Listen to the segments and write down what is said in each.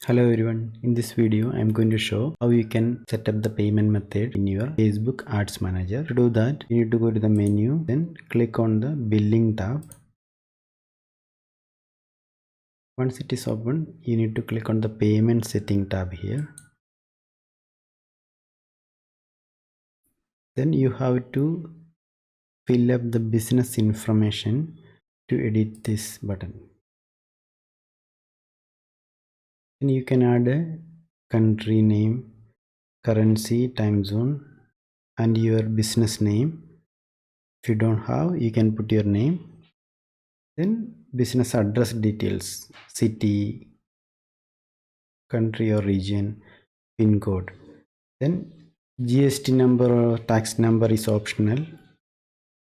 Hello everyone, in this video I am going to show how you can set up the payment method in your Facebook Ads Manager. To do that, you need to go to the menu, then click on the billing tab. Once it is open, you need to click on the payment setting tab here. Then you have to fill up the business information to edit this button. Then you can add a country name, currency, time zone, and your business name. If you don't have, you can put your name. Then business address details, city, country or region, pin code. Then GST number or tax number is optional.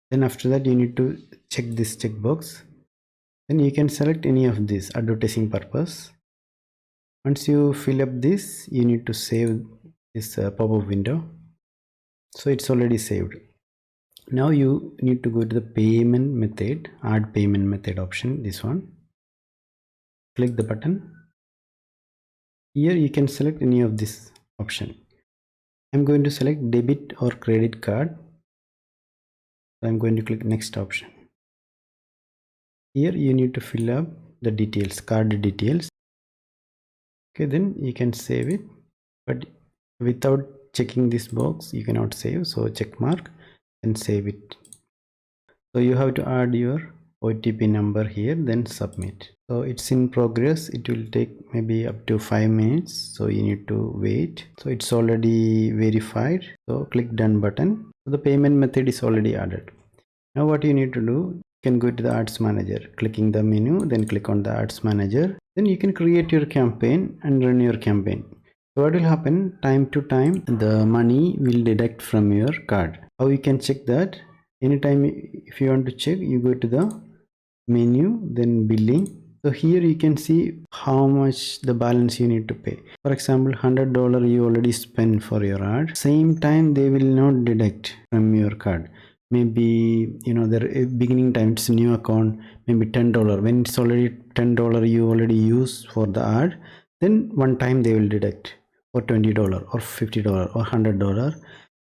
Then after that you need to check this checkbox. Then you can select any of this advertising purpose. Once you fill up this, you need to save this pop-up window. So it's already saved. Now you need to go to the payment method, add payment method option, this one. Click the button. Here you can select any of this option. I'm going to select debit or credit card. So I'm going to click next option. Here you need to fill up the details, card details. Okay, then you can save it, but without checking this box you cannot save, so check mark and save it. So you have to add your OTP number here, then submit. So it's in progress, it will take maybe up to 5 minutes, so you need to wait. So it's already verified, so click done button. So the payment method is already added. Now what you need to do, you can go to the ads manager, clicking the menu, then click on the ads manager. Then you can create your campaign and run your campaign. So what will happen, time to time the money will deduct from your card. How you can check that? Anytime if you want to check, you go to the menu, then billing. So here you can see how much the balance you need to pay. For example, $100 you already spent for your ad. Same time they will not deduct from your card. Maybe the beginning time it's a new account, maybe $10. When it's already $10 you already use for the ad, then one time they will deduct for $20 or $50 or $100.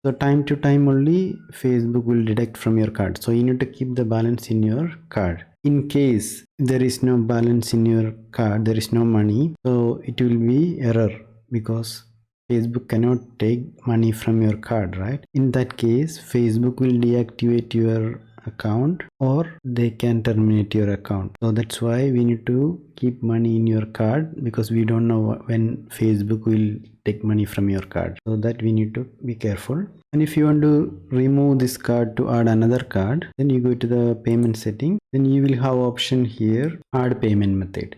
So time to time only Facebook will deduct from your card. So you need to keep the balance in your card. In case there is no balance in your card, there is no money, so it will be error because Facebook cannot take money from your card, right? In that case, Facebook will deactivate your account or they can terminate your account. So that's why we need to keep money in your card, because we don't know when Facebook will take money from your card. So that we need to be careful. And if you want to remove this card to add another card, then you go to the payment setting. Then you will have option here, add payment method.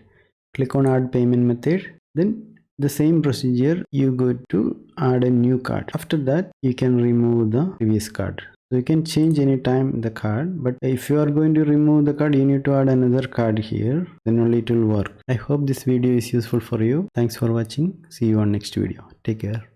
Click on add payment method. Then the same procedure, you go to add a new card. After that you can remove the previous card. So you can change anytime the card, but if you are going to remove the card, you need to add another card here, then only it will work. I hope this video is useful for you. Thanks for watching. See you on next video. Take care.